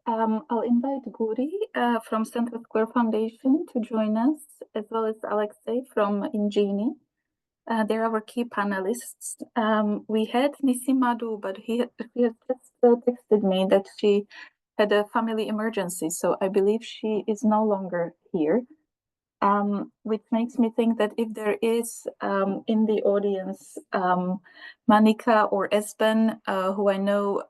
I'll invite Guri from Central Square Foundation to join us, as well as Alexei from Ingenie. They're our key panelists. We had Nisi Madhu, but he has just texted me that she had a family emergency, so I believe she is no longer here. Which makes me think that if there is in the audience Manika or Esben, who I know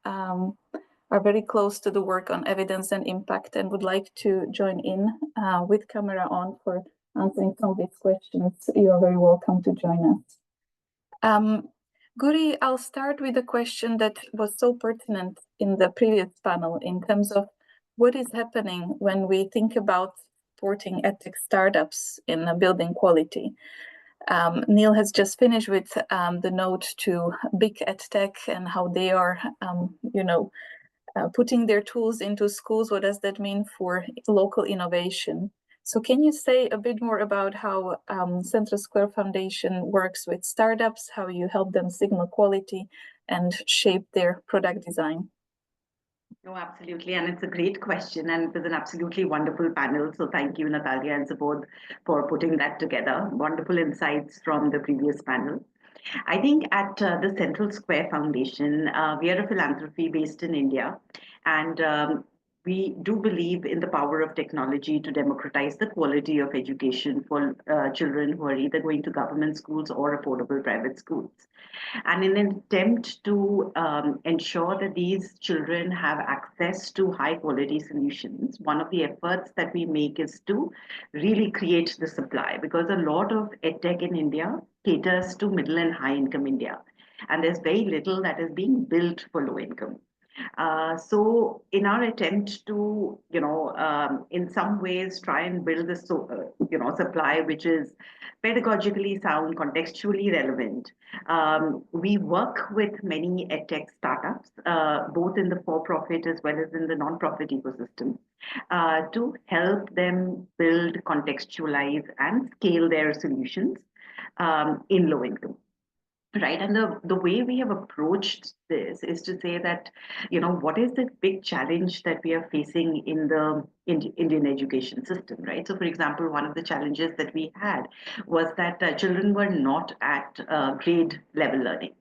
are very close to the work on evidence and impact and would like to join in with camera on for answering some of these questions, you are very welcome to join us. Guri, I'll start with a question that was so pertinent in the previous panel in terms of what is happening when we think about supporting EdTech startups in building quality. Neil has just finished with the note to big EdTech and how they are, putting their tools into schools. What does that mean for local innovation? So can you say a bit more about how Central Square Foundation works with startups, how you help them signal quality and shape their product design? No, absolutely. And it's a great question. And it was an absolutely wonderful panel. So thank you, Natalia and Subodh, for putting that together. Wonderful insights from the previous panel. I think at the Central Square Foundation, we are a philanthropy based in India. And we do believe in the power of technology to democratize the quality of education for children who are either going to government schools or affordable private schools. And in an attempt to ensure that these children have access to high quality solutions, one of the efforts that we make is to really create the supply, because a lot of EdTech in India caters to middle and high income India. And there's very little that is being built for low income. So in our attempt to, in some ways try and build a, supply which is pedagogically sound, contextually relevant, we work with many EdTech startups, both in the for-profit as well as in the non-profit ecosystem, to help them build, contextualize, and scale their solutions in low income. Right. And the way we have approached this is to say that, what is the big challenge that we are facing in the Indian education system, right? So, for example, one of the challenges that we had was that children were not at grade level learning.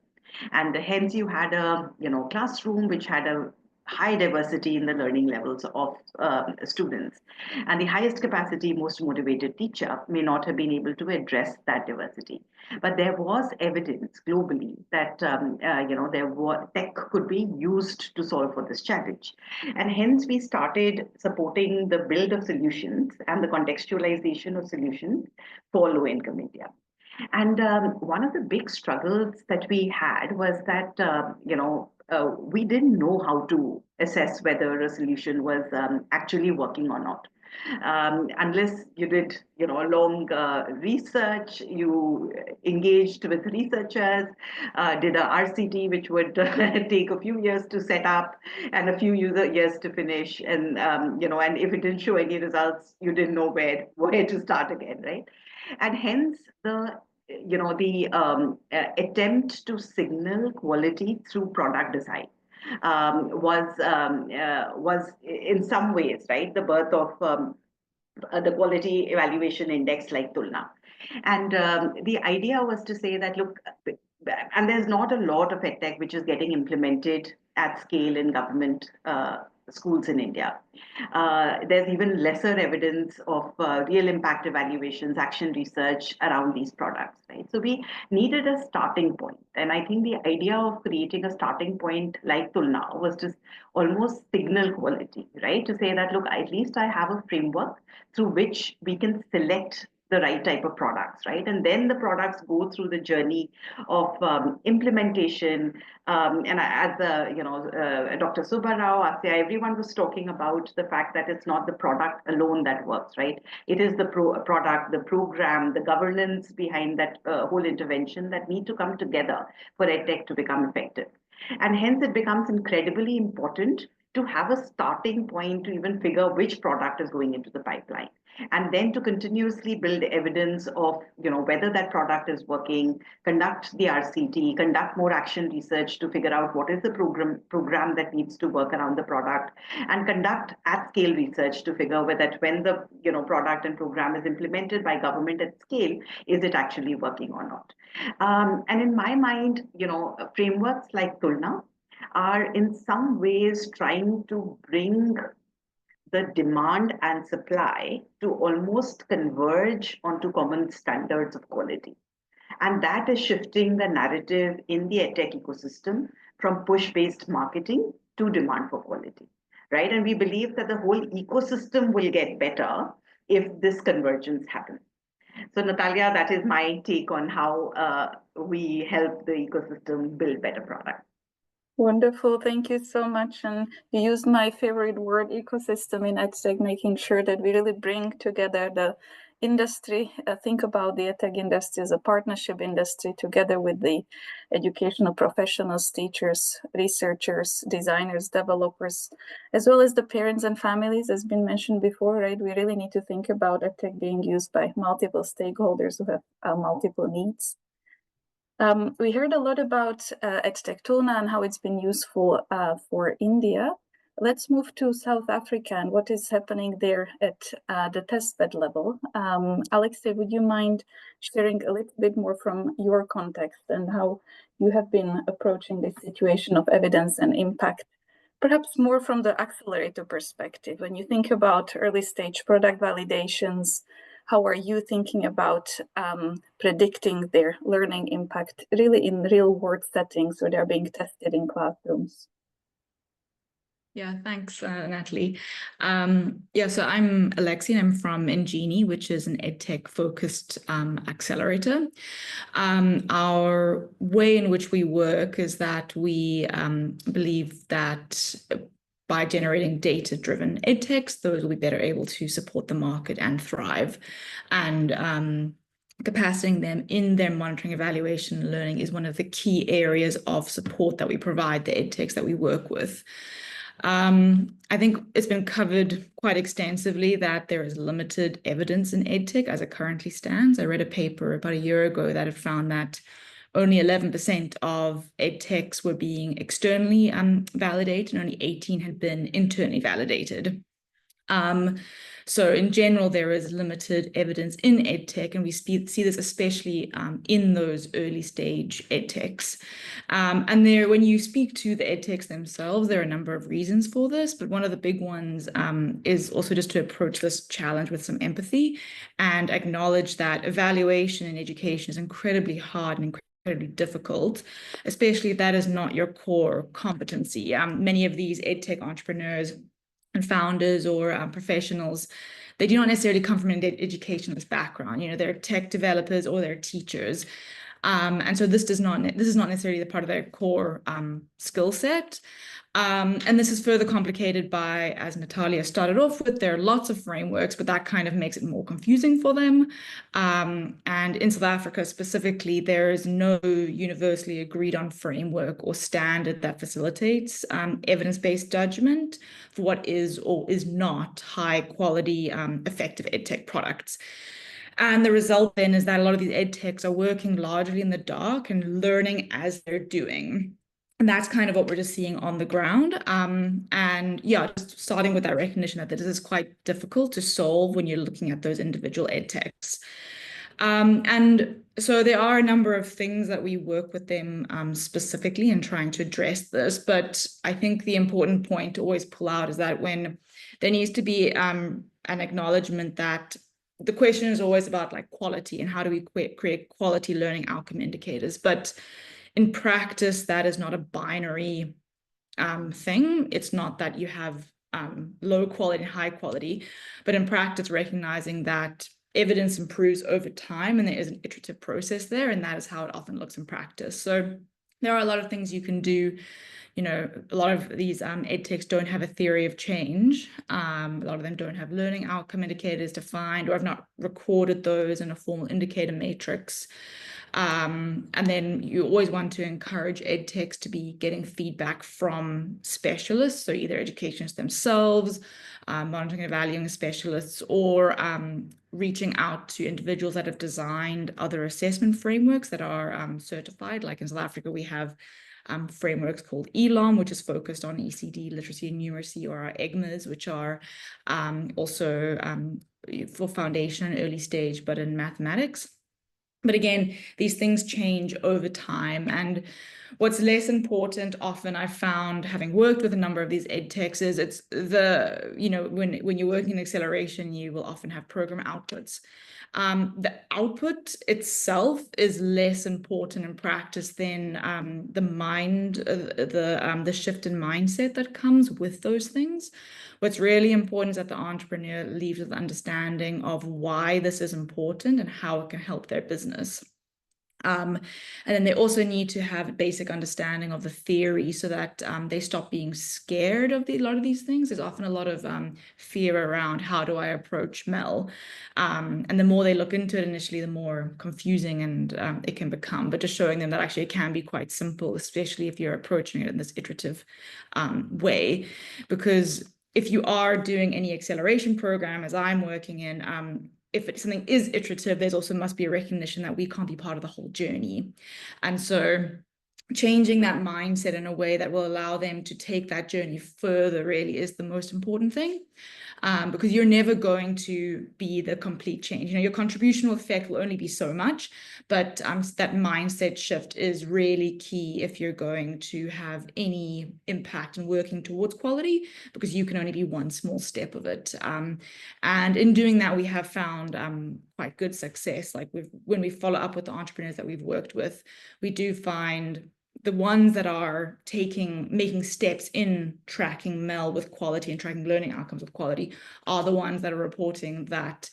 And hence you had a, classroom which had a high diversity in the learning levels of students. And the highest capacity, most motivated teacher may not have been able to address that diversity. But there was evidence globally that tech could be used to solve for this challenge. And hence we started supporting the build of solutions and the contextualization of solutions for low-income India. And one of the big struggles that we had was that, we didn't know how to assess whether a solution was actually working or not. Unless you did, long research, you engaged with researchers, did a RCT, which would take a few years to set up and a few years to finish. And, and if it didn't show any results, you didn't know where to start again, right? And hence the attempt to signal quality through product design was in some ways, right, the birth of the quality evaluation index like Tulna. And the idea was to say that, look, and there's not a lot of EdTech which is getting implemented at scale in government schools in India. There's even lesser evidence of real impact evaluations, action research around these products, right? So we needed a starting point. And I think the idea of creating a starting point like Tulna was just almost signal quality, right? To say that, look, at least I have a framework through which we can select the right type of products, right? And then the products go through the journey of implementation. And as Dr. Subbarao, Asya, everyone was talking about the fact that it's not the product alone that works, right? It is the product, the program, the governance behind that whole intervention that need to come together for EdTech to become effective. And hence it becomes incredibly important to have a starting point to even figure which product is going into the pipeline, and then to continuously build evidence of, whether that product is working, conduct the RCT, conduct more action research to figure out what is the program that needs to work around the product, and conduct at scale research to figure whether when the product and program is implemented by government at scale, is it actually working or not. And in my mind, frameworks like Tulna are in some ways trying to bring the demand and supply to almost converge onto common standards of quality. And that is shifting the narrative in the EdTech ecosystem from push-based marketing to demand for quality, right? And we believe that the whole ecosystem will get better if this convergence happens. So Natalia, that is my take on how we help the ecosystem build better products. Wonderful, thank you so much. And you used my favorite word, ecosystem, in EdTech, making sure that we really bring together the industry. Think about the EdTech industry as a partnership industry together with the educational professionals, teachers, researchers, designers, developers, as well as the parents and families, as been mentioned before, right? We really need to think about EdTech being used by multiple stakeholders who have multiple needs. We heard a lot about EdTech Tulna and how it's been useful for India. Let's move to South Africa and what is happening there at the testbed level. Alexei, would you mind sharing a little bit more from your context and how you have been approaching this situation of evidence and impact, perhaps more from the accelerator perspective? When you think about early stage product validations, how are you thinking about predicting their learning impact really in real world settings where they're being tested in classrooms? Yeah, thanks, Natalie. So I'm Alexi and I'm from Engini, which is an EdTech focused accelerator. Our way in which we work is that we believe that by generating data-driven edtechs, those will be better able to support the market and thrive. And capacitating them in their monitoring, evaluation, and learning is one of the key areas of support that we provide the edtechs that we work with. I think it's been covered quite extensively that there is limited evidence in EdTech as it currently stands. I read a paper about a year ago that had found that only 11% of EdTechs were being externally validated, and only 18 had been internally validated. So in general, there is limited evidence in EdTech, and we see this especially in those early stage EdTechs. And when you speak to the EdTechs themselves, there are a number of reasons for this, but one of the big ones is also just to approach this challenge with some empathy and acknowledge that evaluation in education is incredibly hard and incredibly difficult, especially if that is not your core competency. Many of these EdTech entrepreneurs and founders or professionals, they do not necessarily come from an educationalist background. They're tech developers or they're teachers. And so this is not necessarily the part of their core skill set. And this is further complicated by, as Natalia started off with, there are lots of frameworks, but that kind of makes it more confusing for them. And in South Africa specifically, there is no universally agreed on framework or standard that facilitates evidence-based judgment for what is or is not high quality, effective EdTech products. And the result then is that a lot of these EdTechs are working largely in the dark and learning as they're doing. And that's kind of what we're just seeing on the ground. And yeah, just starting with that recognition that this is quite difficult to solve when you're looking at those individual EdTechs. And so there are a number of things that we work with them specifically in trying to address this. But I think the important point to always pull out is that when there needs to be an acknowledgement that the question is always about quality and how do we create quality learning outcome indicators. But in practice, that is not a binary thing. It's not that you have low quality and high quality, but in practice, recognizing that evidence improves over time and there is an iterative process there, and that is how it often looks in practice. So there are a lot of things you can do. A lot of these EdTechs don't have a theory of change. A lot of them don't have learning outcome indicators defined or have not recorded those in a formal indicator matrix. And then you always want to encourage edtechs to be getting feedback from specialists, so either educationists themselves, monitoring and evaluating specialists, or reaching out to individuals that have designed other assessment frameworks that are certified. Like in South Africa, we have frameworks called ELOM, which is focused on ECD, literacy and numeracy, or our EGMAs, which are also for foundation and early stage, but in mathematics. But again, these things change over time. And what's less important often, I've found, having worked with a number of these edtechs, is it's the, when you're working in acceleration, you will often have program outputs. The output itself is less important in practice than the shift in mindset that comes with those things. What's really important is that the entrepreneur leaves with understanding of why this is important and how it can help their business. And then they also need to have a basic understanding of the theory so that they stop being scared of a lot of these things. There's often a lot of fear around how do I approach MEL. And the more they look into it initially, the more confusing and it can become. But just showing them that actually it can be quite simple, especially if you're approaching it in this iterative way. Because if you are doing any acceleration program, as I'm working in, if something is iterative, there's also must be a recognition that we can't be part of the whole journey. And so changing that mindset in a way that will allow them to take that journey further really is the most important thing. Because you're never going to be the complete change. Your contributional effect will only be so much, but that mindset shift is really key if you're going to have any impact in working towards quality, because you can only be one small step of it. And in doing that, we have found quite good success. Like when we follow up with the entrepreneurs that we've worked with, we do find the ones that are making steps in tracking MEL with quality and tracking learning outcomes with quality are the ones that are reporting that,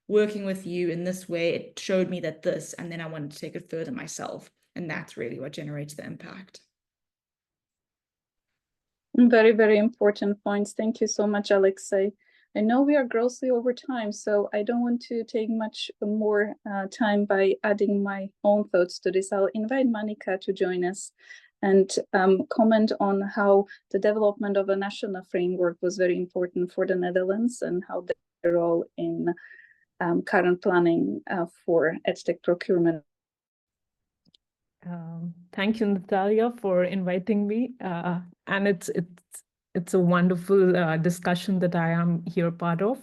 working with you in this way, it showed me that this, and then I wanted to take it further myself. And that's really what generates the impact. Very, very important points. Thank you so much, Alexei. I know we are grossly over time, so I don't want to take much more time by adding my own thoughts to this. I'll invite Monica to join us and comment on how the development of a national framework was very important for the Netherlands and how their role in current planning for EdTech procurement. Thank you, Natalia, for inviting me. And it's a wonderful discussion that I am here part of.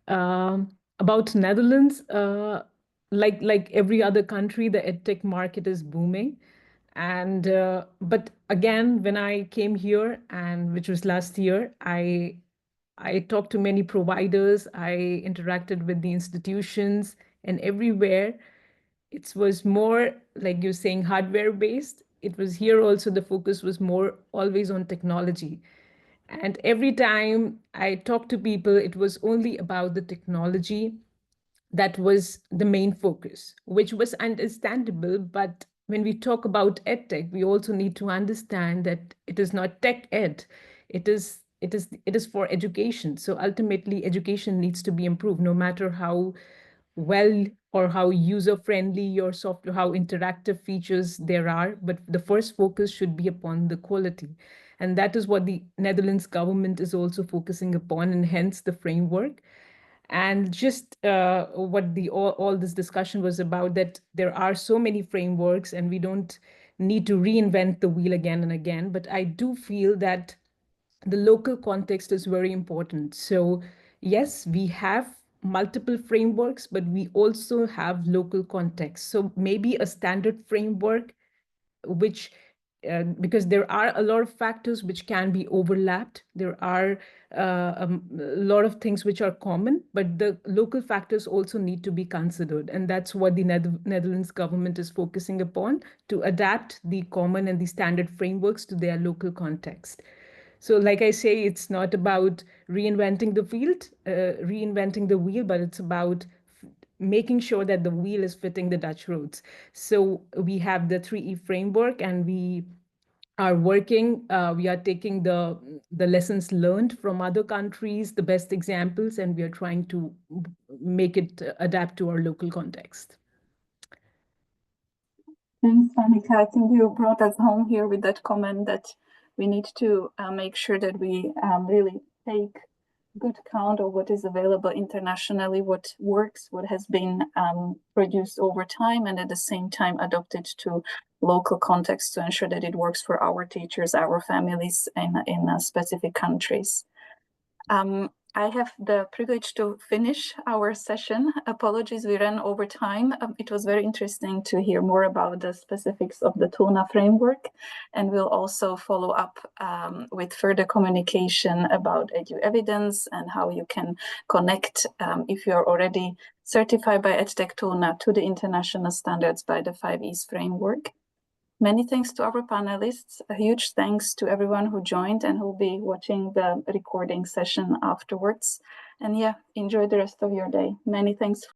About Netherlands, like every other country, the EdTech market is booming. And but again, when I came here, and which was last year, I talked to many providers, I interacted with the institutions, and everywhere it was more, like you're saying, hardware based. It was here also, the focus was more always on technology. And every time I talked to people, it was only about the technology that was the main focus, which was understandable. But when we talk about EdTech, we also need to understand that it is not tech ed. It is for education. So ultimately, education needs to be improved, no matter how well or how user-friendly your software, how interactive features there are. But the first focus should be upon the quality. And that is what the Netherlands government is also focusing upon, and hence the framework. And just what all this discussion was about, that there are so many frameworks and we don't need to reinvent the wheel again and again. But I do feel that the local context is very important. So yes, we have multiple frameworks, but we also have local context. So maybe a standard framework, which because there are a lot of factors which can be overlapped. There are a lot of things which are common, but the local factors also need to be considered. And that's what the Netherlands government is focusing upon, to adapt the common and the standard frameworks to their local context. So like I say, it's not about reinventing the wheel, but it's about making sure that the wheel is fitting the Dutch roads. So we have the 3E framework, and we are working, we are taking the lessons learned from other countries, the best examples, and we are trying to make it adapt to our local context. Thanks, Monica. I think you brought us home here with that comment that we need to make sure that we really take good count of what is available internationally, what works, what has been produced over time, and at the same time adopted to local context to ensure that it works for our teachers, our families in specific countries. I have the privilege to finish our session. Apologies, we ran over time. It was very interesting to hear more about the specifics of the Tulna framework, and we'll also follow up with further communication about EduEvidence and how you can connect if you're already certified by EdTech Tulna to the international standards by the 5Es framework. Many thanks to our panelists. A huge thanks to everyone who joined and who will be watching the recording session afterwards. And yeah, enjoy the rest of your day. Many thanks.